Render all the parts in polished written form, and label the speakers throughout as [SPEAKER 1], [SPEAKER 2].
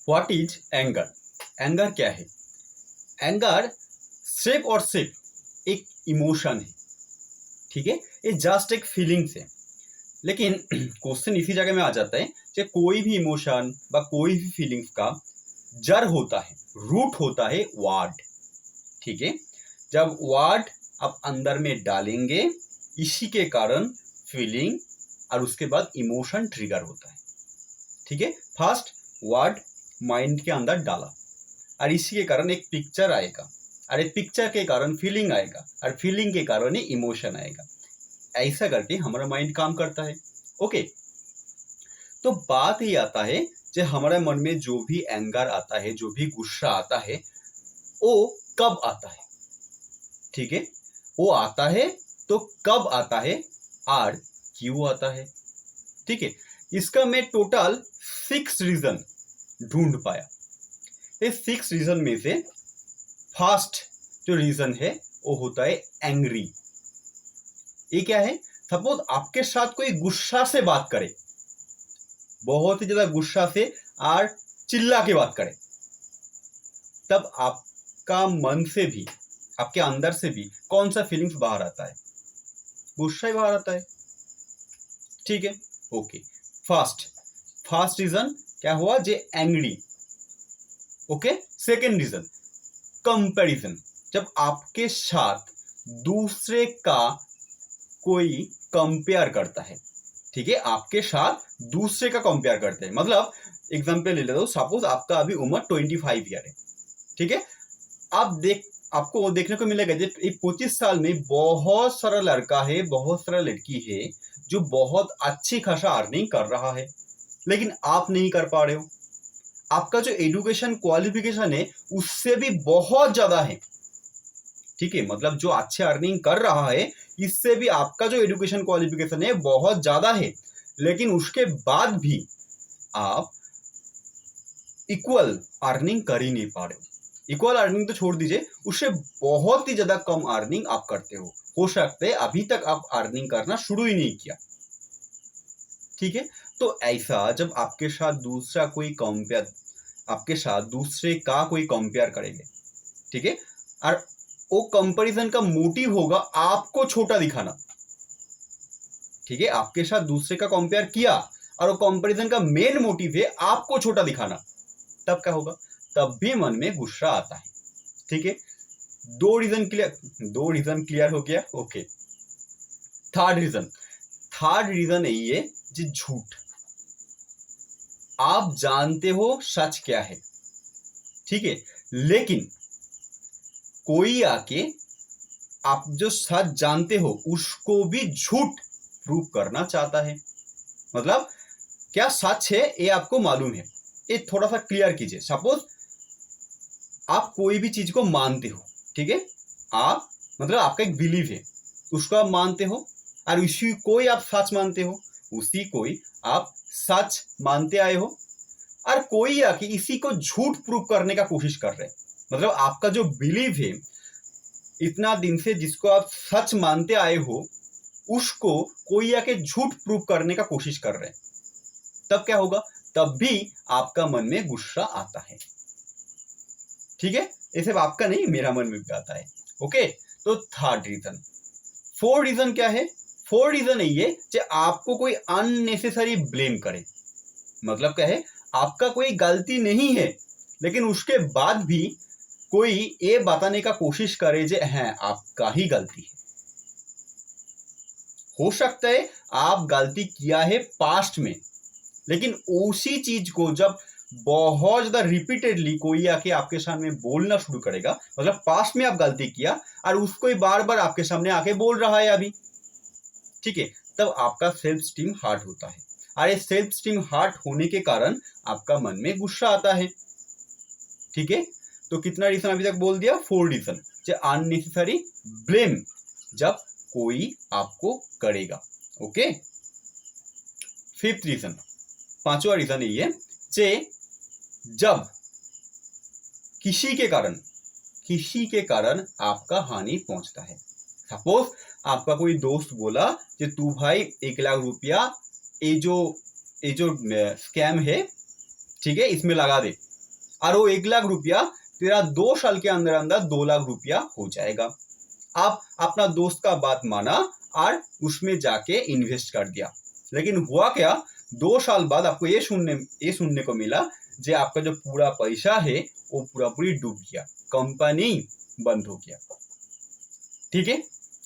[SPEAKER 1] What is anger? Anger क्या है? Anger सिर्फ और सिर्फ एक इमोशन है, ठीक है, ये जस्ट एक फीलिंग्स है। लेकिन क्वेश्चन इसी जगह में आ जाता है कि कोई भी इमोशन व कोई भी फीलिंग्स का जड़ होता है, रूट होता है वर्ड, ठीक है। जब वर्ड आप अंदर में डालेंगे, इसी के कारण फीलिंग और उसके बाद इमोशन ट्रिगर होता है, ठीक है। फर्स्ट वर्ड माइंड के अंदर डाला और इसी के कारण एक पिक्चर आएगा, और एक पिक्चर के कारण फीलिंग आएगा, और फीलिंग के कारण ही इमोशन आएगा। ऐसा करके हमारा माइंड काम करता है। ओके, तो बात ये आता है कि हमारे मन में जो भी एंगर आता है, जो भी गुस्सा आता है, वो कब आता है, ठीक है। वो आता है तो कब आता है और क्यों आता है, ठीक है। इसका मैं टोटल 6 रीजन ढूंढ पाया। इस 6 रीजन में से फर्स्ट जो रीजन है वो होता है एंग्री। ये क्या है? सपोज आपके साथ कोई गुस्सा से बात करे, बहुत ही ज्यादा गुस्सा से और चिल्ला के बात करे, तब आपका मन से भी, आपके अंदर से भी कौन सा फीलिंग्स बाहर आता है? गुस्सा ही बाहर आता है, ठीक है। ओके, फर्स्ट रीजन क्या हुआ? जे angry. Okay, second reason comparison. जब आपके साथ दूसरे का कोई कंपेयर करता है, ठीक है, आपके साथ दूसरे का कंपेयर करते हैं। मतलब एग्जांपल ले लेता हूं, सपोज आपका अभी उम्र 25 ईयर है, ठीक है। आपको देखने को मिलेगा कि 25 साल में बहुत सारा लड़का है, बहुत सारा लड़की है जो बहुत अच्छी खासा अर्निंग कर रहा है, लेकिन आप नहीं कर पा रहे हो। आपका जो एजुकेशन क्वालिफिकेशन है उससे भी बहुत ज्यादा है, ठीक है। मतलब जो अच्छे अर्निंग कर रहा है, इससे भी आपका जो एजुकेशन क्वालिफिकेशन है बहुत ज्यादा है, लेकिन उसके बाद भी आप इक्वल अर्निंग कर ही नहीं पा रहे हो। इक्वल अर्निंग तो छोड़ दीजिए, उससे बहुत ही ज्यादा कम अर्निंग आप करते हो सकता है अभी तक आप अर्निंग करना शुरू ही नहीं किया, ठीक है। तो ऐसा जब आपके साथ दूसरे का कोई कंपेयर करेंगे, ठीक है, और वो कंपैरिजन का मोटिव होगा आपको छोटा दिखाना, ठीक है। आपके साथ दूसरे का कंपेयर किया और वो कंपैरिजन का मेन मोटिव है आपको छोटा दिखाना, तब क्या होगा? तब भी मन में गुस्सा आता है, ठीक है। दो रीजन क्लियर हो गया। ओके, थर्ड रीजन यही है जी, झूठ। आप जानते हो सच क्या है, ठीक है, लेकिन कोई आके आप जो सच जानते हो उसको भी झूठ प्रूव करना चाहता है। मतलब क्या सच है ये आपको मालूम है, ये थोड़ा सा क्लियर कीजिए। सपोज आप कोई भी चीज को मानते हो, ठीक है, आप मतलब आपका एक बिलीव है, उसको आप मानते हो और उसी को ही आप सच मानते हो, उसी को ही आप सच मानते आए हो, और कोई आके इसी को झूठ प्रूव करने का कोशिश कर रहे हैं। मतलब आपका जो बिलीव है इतना दिन से, जिसको आप सच मानते आए हो, उसको कोई आके झूठ प्रूव करने का कोशिश कर रहे हैं, तब क्या होगा? तब भी आपका मन में गुस्सा आता है, ठीक है। ये सिर्फ आपका नहीं, मेरा मन में भी आता है। ओके, तो थर्ड रीजन। फोर्थ रीजन क्या है? फोर्थ रीजन यही है कि आपको कोई अननेसेसरी ब्लेम करे। मतलब क्या है? आपका कोई गलती नहीं है, लेकिन उसके बाद भी कोई ये बताने का कोशिश करे जे है आपका ही गलती है। हो सकता है आप गलती किया है पास्ट में, लेकिन उसी चीज को जब बहुत ज्यादा रिपीटेडली कोई आके आपके सामने बोलना शुरू करेगा, मतलब पास्ट में आप गलती किया और उसको ही बार बार आपके सामने आके बोल रहा है अभी, ठीक है, तब आपका सेल्फ स्टीम हार्ट होता है, और ये सेल्फ स्टीम हार्ट होने के कारण आपका मन में गुस्सा आता है, ठीक है। तो कितना रीजन अभी तक बोल दिया? 4 रीजन। अननेसेसरी ब्लेम जब कोई आपको करेगा। ओके, फिफ्थ रीजन, पांचवा रीजन यही है कि जब किसी के कारण आपका हानि पहुंचता है। सपोज आपका कोई दोस्त बोला कि तू भाई 1 लाख रुपया ये जो स्कैम है, ठीक है, इसमें लगा दे, और वो 1 लाख रुपया तेरा 2 साल के अंदर अंदर 2 लाख रुपया हो जाएगा। आप अपना दोस्त का बात माना और उसमें जाके इन्वेस्ट कर दिया, लेकिन हुआ क्या, 2 साल बाद आपको ये सुनने को मिला जे आपका जो पूरा पैसा है वो पूरा पूरी डूब गया, कंपनी बंद हो गया। ठीक है,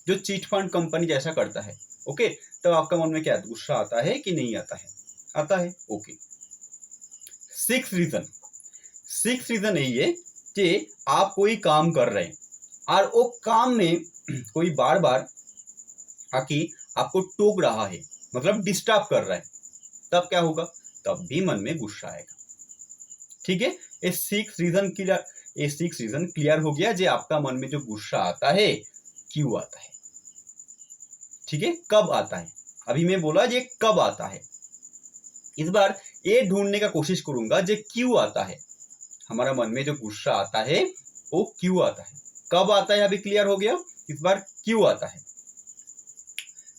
[SPEAKER 1] जो चीट फंड कंपनी जैसा करता है। ओके, तब आपका मन में क्या गुस्सा आता है कि नहीं आता है? आता है। ओके, सिक्स रीजन यही है कि आप कोई काम कर रहे हैं और वो काम में कोई बार बार आके आपको टोक रहा है, मतलब डिस्टर्ब कर रहा है, तब क्या होगा? तब भी मन में गुस्सा आएगा। ठीक है, ये 6 रीजन क्लियर हो गया जे आपका मन में जो गुस्सा आता है क्यों आता है। ठीक है, कब आता है? अभी मैं बोला ये कब आता है। इस बार ये ढूंढने का कोशिश करूंगा जे क्यों आता है, हमारा मन में जो गुस्सा आता है वो क्यों आता है, कब आता है अभी क्लियर हो गया, इस बार क्यों आता है।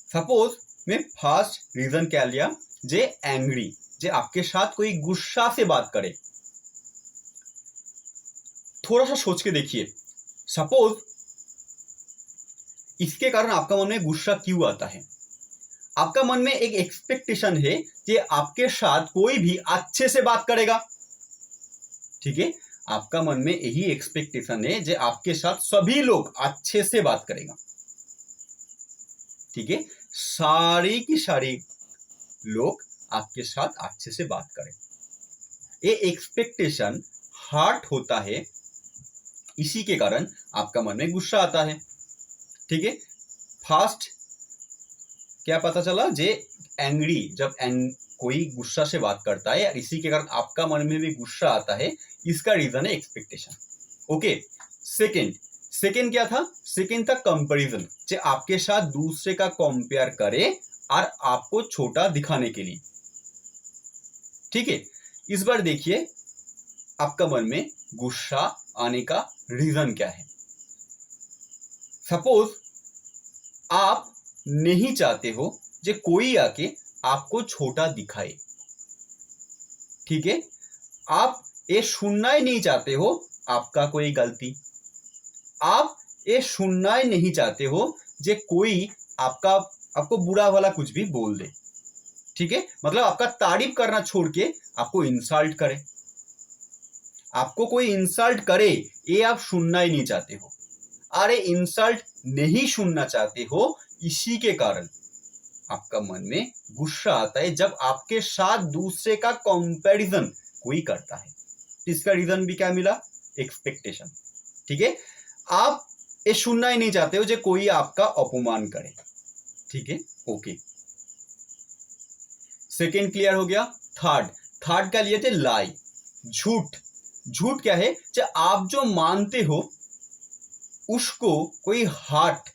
[SPEAKER 1] सपोज मैं फर्स्ट रीजन क्या लिया, जे एंग्री, जे आपके साथ कोई गुस्सा से बात करे। थोड़ा सा सोच के देखिए, सपोज इसके कारण आपका मन में गुस्सा क्यों आता है। आपका मन में एक एक्सपेक्टेशन है कि आपके साथ कोई भी अच्छे से बात करेगा। ठीक है, आपका मन में यही एक्सपेक्टेशन है कि आपके साथ सभी लोग अच्छे से बात करेगा। ठीक है, सारी की सारी लोग आपके साथ अच्छे से बात करें, ये एक्सपेक्टेशन हार्ट होता है, इसी के कारण आपका मन में गुस्सा आता है। ठीक है, फर्स्ट क्या पता चला, जे एंग्री, जब कोई गुस्सा से बात करता है और इसी के कारण आपका मन में भी गुस्सा आता है, इसका रीजन है एक्सपेक्टेशन। ओके, सेकेंड क्या था? सेकेंड था कंपैरिजन, जे आपके साथ दूसरे का कंपेयर करे और आपको छोटा दिखाने के लिए। ठीक है, इस बार देखिए आपका मन में गुस्सा आने का रीजन क्या है। सपोज आप नहीं चाहते हो जे कोई आके आपको छोटा दिखाए। ठीक है, आप ये सुनना ही नहीं चाहते हो आपका कोई गलती, आप ये सुनना ही नहीं चाहते हो जे कोई आपको बुरा भला कुछ भी बोल दे। ठीक है, मतलब आपका तारीफ करना छोड़ के आपको इंसल्ट करे, आपको कोई इंसल्ट करे ये आप सुनना ही नहीं चाहते हो। अरे इंसल्ट नहीं सुनना चाहते हो, इसी के कारण आपका मन में गुस्सा आता है जब आपके साथ दूसरे का कंपैरिजन कोई करता है। इसका रीजन भी क्या मिला? एक्सपेक्टेशन। ठीक है, आप ये सुनना ही नहीं चाहते हो जो कोई आपका अपमान करे। ठीक है, ओके, सेकेंड क्लियर हो गया। थर्ड क्या लिए थे? लाई, झूठ क्या है? जब आप जो मानते हो उसको कोई हर्ट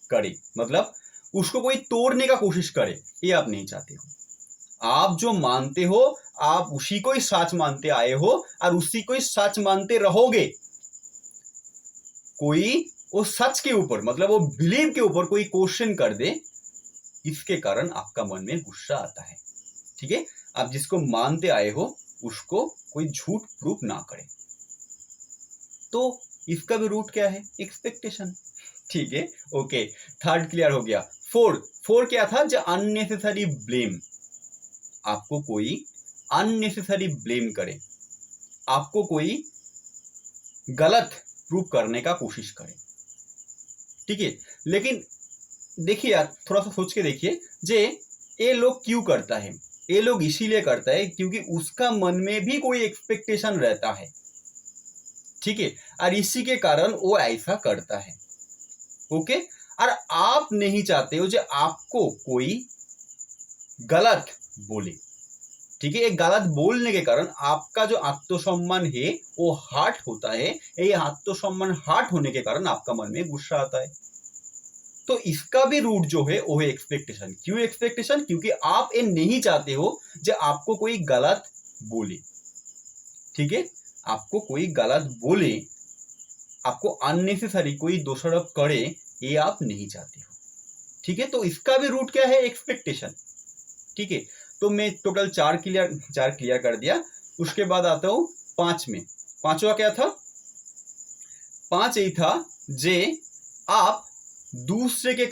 [SPEAKER 1] करे, मतलब उसको कोई तोड़ने का कोशिश करे, ये आप नहीं चाहते हो। आप जो मानते हो आप उसी को ही सच मानते आए हो और उसी को ही सच मानते रहोगे। कोई वो सच के ऊपर, मतलब वो बिलीव के ऊपर कोई क्वेश्चन कर दे, इसके कारण आपका मन में गुस्सा आता है। ठीक है, आप जिसको मानते आए हो उसको कोई झूठ प्रूफ ना करे, तो इसका भी रूट क्या है? एक्सपेक्टेशन। ठीक है, ओके, थर्ड क्लियर हो गया। फोर क्या था? जो अननेसेसरी ब्लेम, आपको कोई अननेसेसरी ब्लेम करे, आपको कोई गलत प्रूफ करने का कोशिश करे। ठीक है, लेकिन देखिए यार, थोड़ा सा सोच के देखिए जे ये लोग क्यों करता है। ये लोग इसीलिए करता है क्योंकि उसका मन में भी कोई एक्सपेक्टेशन रहता है। ठीक है, और इसी के कारण वो ऐसा करता है। ओके, और आप नहीं चाहते हो जो आपको कोई गलत बोले। ठीक है, एक गलत बोलने के कारण आपका जो आत्मसम्मान है वो हर्ट होता है। ये आत्मसम्मान हर्ट होने के कारण आपका मन में गुस्सा आता है। तो इसका भी रूट जो है वो है एक्सपेक्टेशन। क्यों एक्सपेक्टेशन? क्योंकि आप ये नहीं चाहते हो जो आपको कोई गलत बोले। ठीक है, आपको कोई गलत बोले, आपको अननेसेसरी कोई दोषारोप करे, ये आप नहीं चाहते हो। ठीक है, तो इसका भी रूट क्या है? एक्सपेक्टेशन। ठीक है, तो मैं टोटल 4 क्लियर कर दिया। उसके बाद आता हूँ 5 में। पांचवा क्या था? 5 यही था जे आप दूसरे के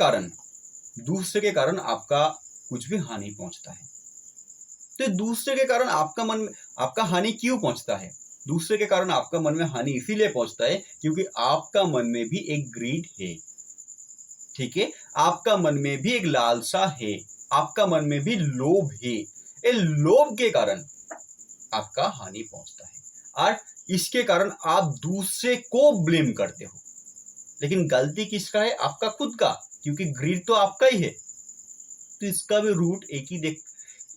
[SPEAKER 1] कारण आपका कुछ भी हानि पहुंचता है। तो दूसरे के कारण आपका हानि क्यों पहुंचता है? दूसरे के कारण आपका मन में हानि इसीलिए पहुंचता है क्योंकि आपका मन में भी एक ग्रीड है, ठीक है, आपका मन में भी एक लालसा है, आपका मन में भी लोभ है। ये लोभ के कारण आपका हानि पहुंचता है और इसके कारण आप दूसरे को ब्लेम करते हो, लेकिन गलती किसका है? आपका खुद का, क्योंकि ग्रीड तो आपका ही है। तो इसका भी रूट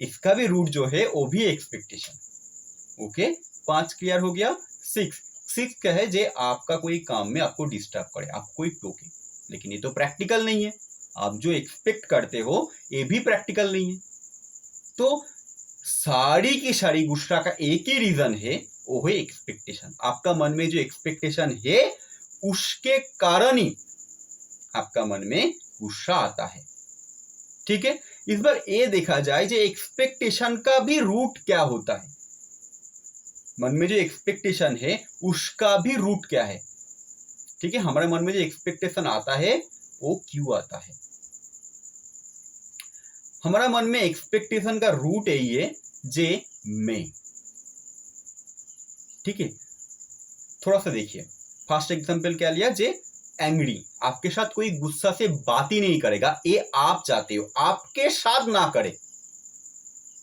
[SPEAKER 1] इसका भी रूट जो है वो भी एक्सपेक्टेशन। ओके, 5 क्लियर हो गया। 6 क्या है? जे आपका कोई काम में आपको डिस्टर्ब करे, आपको कोई टोके, लेकिन ये तो प्रैक्टिकल नहीं है। आप जो एक्सपेक्ट करते हो ये भी प्रैक्टिकल नहीं है। तो सारी की सारी गुस्सा का एक ही रीजन है, वो है एक्सपेक्टेशन। आपका मन में जो एक्सपेक्टेशन है उसके कारण ही आपका मन में गुस्सा आता है, ठीक है। इस बार ये देखा जाए जो एक्सपेक्टेशन का भी रूट क्या होता है। मन में जो एक्सपेक्टेशन है उसका भी रूट क्या है, ठीक है। हमारे मन में जो एक्सपेक्टेशन आता है वो क्यों आता है? हमारा मन में एक्सपेक्टेशन का रूट यही है जे मैं, ठीक है। थोड़ा सा देखिए, फर्स्ट एग्जांपल क्या लिया? जे एंग्री, आपके साथ कोई गुस्सा से बात ही नहीं करेगा, ये आप चाहते हो आपके साथ ना करे,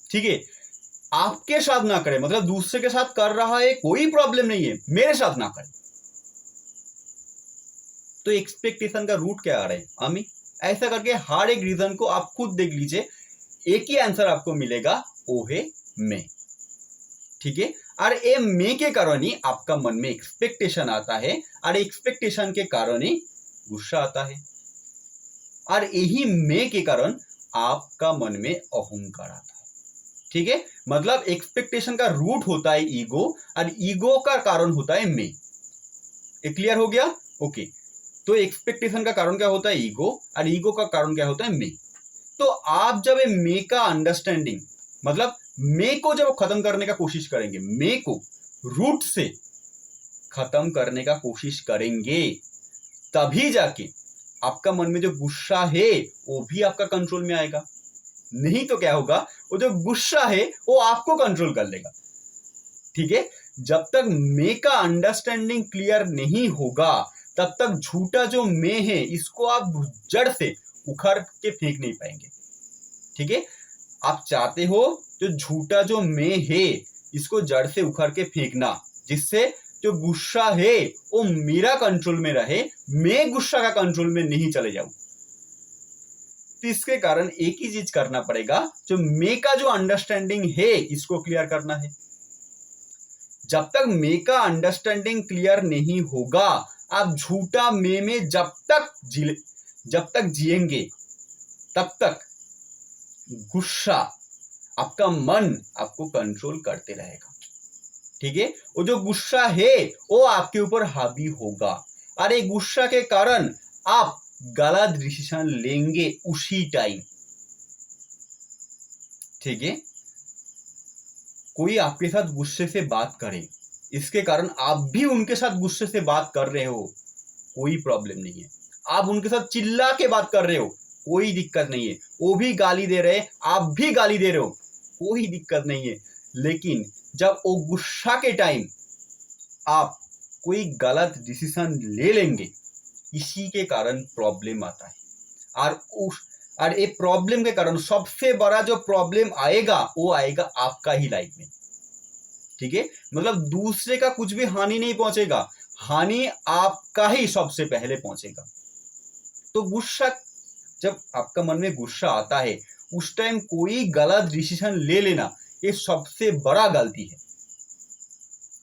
[SPEAKER 1] ठीक है। आपके साथ ना करे मतलब दूसरे के साथ कर रहा है कोई प्रॉब्लम नहीं है, मेरे साथ ना करे। तो एक्सपेक्टेशन का रूट क्या आ रहा है? आमी। ऐसा करके हर एक रीजन को आप खुद देख लीजिए, एक ही आंसर आपको मिलेगा, वो है मैं, ठीक है। और ये मैं के कारण ही आपका मन में एक्सपेक्टेशन आता है और एक्सपेक्टेशन के कारण ही गुस्सा आता है और यही मैं के कारण आपका मन में अहंकार आता है, ठीक है। मतलब एक्सपेक्टेशन का रूट होता है ईगो और ईगो का कारण होता है मैं। ये क्लियर हो गया? ओके। तो एक्सपेक्टेशन का कारण क्या होता है? ईगो, और ईगो का कारण क्या होता है? मैं। तो आप जब ये मैं का अंडरस्टैंडिंग मतलब मैं को जब खत्म करने का कोशिश करेंगे, मैं को रूट से खत्म करने का कोशिश करेंगे, तभी जाके आपका मन में जो गुस्सा है वो भी आपका कंट्रोल में आएगा। नहीं तो क्या होगा? वो जो गुस्सा है वो आपको कंट्रोल कर लेगा, ठीक है। जब तक मैं का अंडरस्टैंडिंग क्लियर नहीं होगा तब तक झूठा जो मैं है इसको आप जड़ से उखाड़ के फेंक नहीं पाएंगे, ठीक है। आप चाहते हो जो झूठा जो मैं है इसको जड़ से उखाड़ के फेंकना, जिससे जो गुस्सा है वो मेरा कंट्रोल में रहे, मैं गुस्सा का कंट्रोल में नहीं चले जाऊं। तो इसके कारण एक ही चीज करना पड़ेगा, जो मैं का जो अंडरस्टैंडिंग है इसको क्लियर करना है। जब तक मैं का अंडरस्टैंडिंग क्लियर नहीं होगा, आप झूठा मैं में जब तक जिएंगे तब तक गुस्सा, आपका मन आपको कंट्रोल करते रहेगा, ठीक है। वो जो गुस्सा है वो आपके ऊपर हावी होगा और ये गुस्सा के कारण आप गलत डिसीजन लेंगे उसी टाइम, ठीक है। कोई आपके साथ गुस्से से बात करे, इसके कारण आप भी उनके साथ गुस्से से बात कर रहे हो, कोई प्रॉब्लम नहीं है। आप उनके साथ चिल्ला के बात कर रहे हो, कोई दिक्कत नहीं है। वो भी गाली दे रहे, आप भी गाली दे रहे हो, कोई दिक्कत नहीं है। लेकिन जब वो गुस्सा के टाइम आप कोई गलत डिसीजन ले लेंगे, इसी के कारण प्रॉब्लम आता है। और ये प्रॉब्लम के कारण सबसे बड़ा जो प्रॉब्लम आएगा वो आएगा आपका ही लाइफ में, ठीक है। मतलब दूसरे का कुछ भी हानि नहीं पहुंचेगा, हानि आपका ही सबसे पहले पहुंचेगा। तो गुस्सा, जब आपका मन में गुस्सा आता है उस टाइम कोई गलत डिसीजन ले लेना ये सबसे बड़ा गलती है,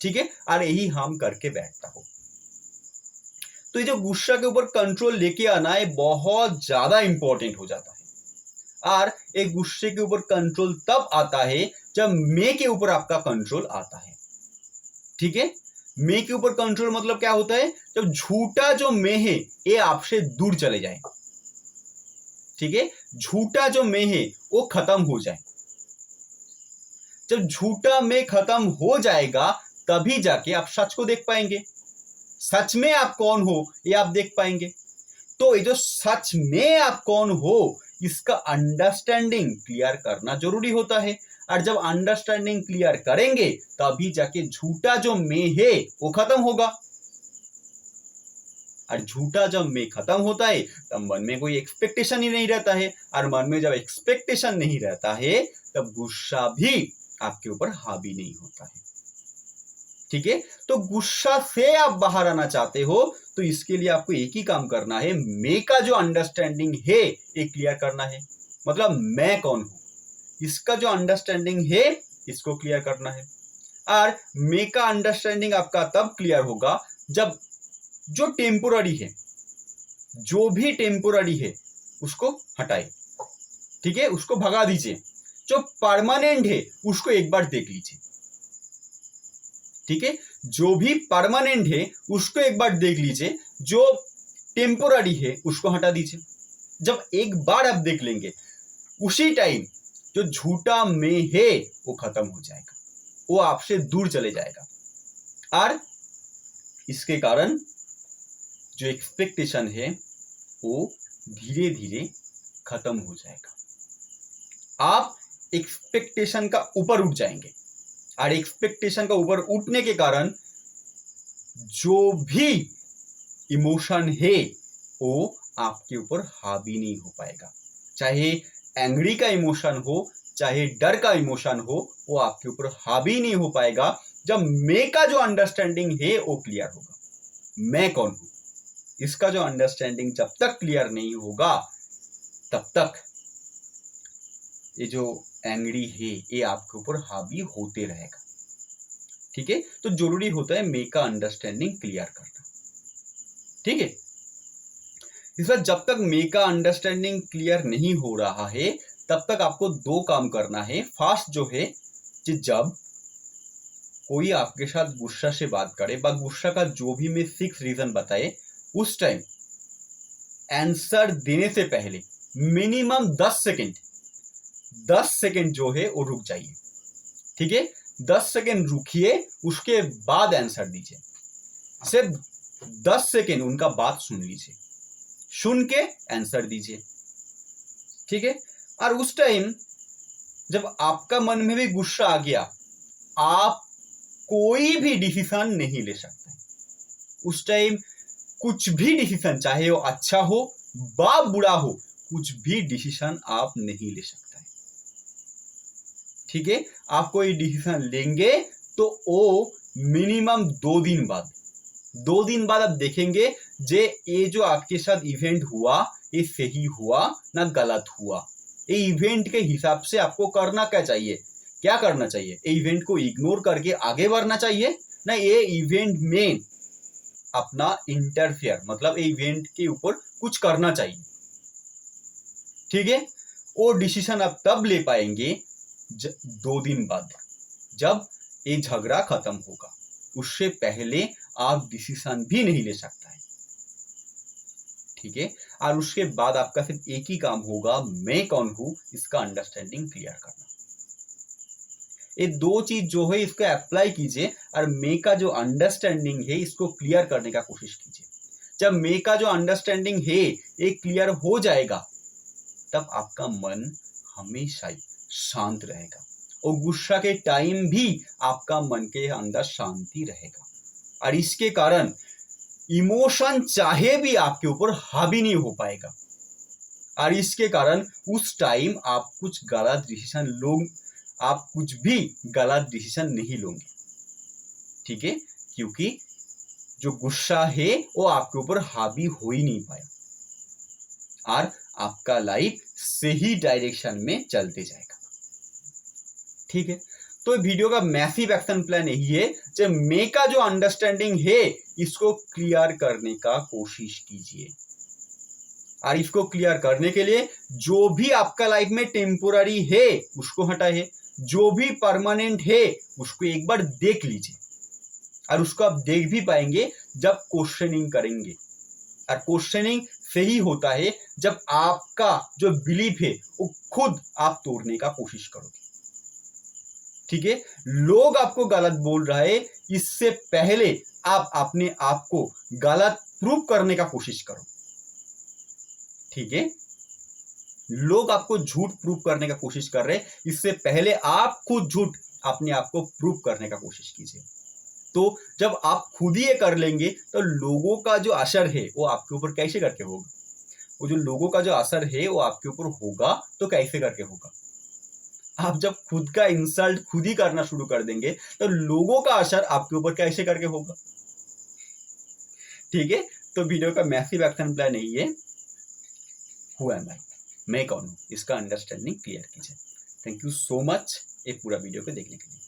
[SPEAKER 1] ठीक है। और यही हम करके बैठता हो। तो ये जो गुस्सा के ऊपर कंट्रोल लेके आना है बहुत ज्यादा इंपॉर्टेंट हो जाता है। और एक गुस्से के ऊपर कंट्रोल तब आता है जब मैं के ऊपर आपका कंट्रोल आता है, ठीक है। मैं के ऊपर कंट्रोल मतलब क्या होता है? जब झूठा जो मैं है ये आपसे दूर चले जाए, ठीक है। झूठा जो मैं है वो खत्म हो जाए। जब झूठा मैं खत्म हो जाएगा तभी जाके आप सच को देख पाएंगे, सच में आप कौन हो ये आप देख पाएंगे। तो ये जो सच में आप कौन हो इसका अंडरस्टैंडिंग क्लियर करना जरूरी होता है। और जब अंडरस्टैंडिंग क्लियर करेंगे तभी जाके झूठा जो मैं है वो खत्म होगा। और झूठा जब मैं खत्म होता है तब मन में कोई एक्सपेक्टेशन ही नहीं रहता है, और मन में जब एक्सपेक्टेशन नहीं रहता है तब गुस्सा भी आपके ऊपर हावी नहीं होता है। ठीक है, तो गुस्सा से आप बाहर आना चाहते हो तो इसके लिए आपको एक ही काम करना है, मैं का जो अंडरस्टैंडिंग है ये क्लियर करना है। मतलब मैं कौन हूं इसका जो अंडरस्टैंडिंग है इसको क्लियर करना है। और मैं का अंडरस्टैंडिंग आपका तब क्लियर होगा जब जो टेम्पोररी है, जो भी टेम्पोररी है उसको हटाए। ठीक है, उसको भगा दीजिए। जो परमानेंट है उसको एक बार देख लीजिए। ठीक है, जो भी परमानेंट है उसको एक बार देख लीजिए, जो टेम्पोररी है उसको हटा दीजिए। जब एक बार आप देख लेंगे उसी टाइम जो झूठा मैं है वो खत्म हो जाएगा, वो आपसे दूर चले जाएगा। और इसके कारण जो एक्सपेक्टेशन है वो धीरे धीरे खत्म हो जाएगा। आप एक्सपेक्टेशन का ऊपर उठ जाएंगे, और एक्सपेक्टेशन का ऊपर उठने के कारण जो भी इमोशन है वो आपके ऊपर हावी नहीं हो पाएगा। चाहे एंग्री का इमोशन हो, चाहे डर का इमोशन हो, वो आपके ऊपर हावी नहीं हो पाएगा जब मैं का जो अंडरस्टैंडिंग है वो क्लियर होगा। मैं कौन हूं इसका जो अंडरस्टैंडिंग जब तक क्लियर नहीं होगा तब तक ये जो एंग्री है ये आपके ऊपर हावी होते रहेगा। ठीक है, तो जरूरी होता है मैं का अंडरस्टैंडिंग क्लियर करना। ठीक है, इस बार जब तक मैं का अंडरस्टैंडिंग क्लियर नहीं हो रहा है तब तक आपको दो काम करना है। फर्स्ट जो है कि जब कोई आपके साथ गुस्सा से बात करे बा गुस्सा का जो भी मैं 6 रीजन बताए उस टाइम आंसर देने से पहले मिनिमम 10 सेकेंड जो है वो रुक जाइए। ठीक है, 10 सेकेंड रुकिए, उसके बाद आंसर दीजिए। सिर्फ 10 सेकेंड उनका बात सुन लीजिए, सुन के आंसर दीजिए। ठीक है, और उस टाइम जब आपका मन में भी गुस्सा आ गया आप कोई भी डिसीजन नहीं ले सकते। उस टाइम कुछ भी डिसीजन, चाहे वो अच्छा हो बा बुरा हो, कुछ भी डिसीजन आप नहीं ले सकते। ठीक है, आप कोई डिसीजन लेंगे तो वो मिनिमम 2 दिन बाद आप देखेंगे जे ये जो आपके साथ इवेंट हुआ ये सही हुआ ना गलत हुआ। ये इवेंट के हिसाब से आपको करना क्या चाहिए, क्या करना चाहिए? ये इवेंट को इग्नोर करके आगे बढ़ना चाहिए ना ये इवेंट में अपना इंटरफेयर, मतलब ये इवेंट के ऊपर कुछ करना चाहिए। ठीक है, वो डिसीजन आप तब ले पाएंगे 2 दिन बाद जब ये झगड़ा खत्म होगा। उससे पहले आप डिसीजन भी नहीं ले सकता है। ठीक है, और उसके बाद आपका सिर्फ एक ही काम होगा, मैं कौन हूं इसका अंडरस्टैंडिंग क्लियर करना। ये 2 चीज जो है इसको अप्लाई कीजिए और मैं का जो अंडरस्टैंडिंग है इसको क्लियर करने का कोशिश कीजिए। जब मैं का जो अंडरस्टैंडिंग है ये क्लियर हो जाएगा तब आपका मन हमेशा ही शांत रहेगा, और गुस्सा के टाइम भी आपका मन के अंदर शांति रहेगा। और इसके कारण इमोशन चाहे भी आपके ऊपर हावी नहीं हो पाएगा, और इसके कारण उस टाइम आप कुछ गलत डिसीजन आप कुछ भी गलत डिसीजन नहीं लोगे। ठीक है, क्योंकि जो गुस्सा है वो आपके ऊपर हावी हो ही नहीं पाया, और आपका लाइफ सही डायरेक्शन में चलते जाएगा। ठीक है, तो वीडियो का मैसिव एक्शन प्लान यही है, जब मैं का जो अंडरस्टैंडिंग है इसको क्लियर करने का कोशिश कीजिए। और इसको क्लियर करने के लिए जो भी आपका लाइफ में टेम्पोररी है उसको हटाइए, जो भी परमानेंट है उसको एक बार देख लीजिए। और उसको आप देख भी पाएंगे जब क्वेश्चनिंग करेंगे, और क्वेश्चनिंग सही होता है जब आपका जो बिलीफ है वो खुद आप तोड़ने का कोशिश करोगे। ठीक है, लोग आपको गलत बोल रहा है, इससे पहले आप अपने आप को गलत प्रूव करने का कोशिश करो। ठीक है, लोग आपको झूठ प्रूव करने का कोशिश कर रहे हैं, इससे पहले आप खुद झूठ अपने आप को प्रूव करने का कोशिश कीजिए। तो जब आप खुद ही ये कर लेंगे तो लोगों का जो असर है वो आपके ऊपर कैसे करके होगा, वो जो लोगों का जो असर है वो आपके ऊपर होगा तो कैसे करके होगा। आप जब खुद का इंसल्ट खुद ही करना शुरू कर देंगे तो लोगों का असर आपके ऊपर कैसे करके होगा। ठीक है, तो वीडियो का मैसिव एक्शन प्लान नहीं है, हु एम आई, मैं कौन हूँ, इसका अंडरस्टैंडिंग क्लियर कीजिए। थैंक यू सो मच ये पूरा वीडियो को देखने के लिए।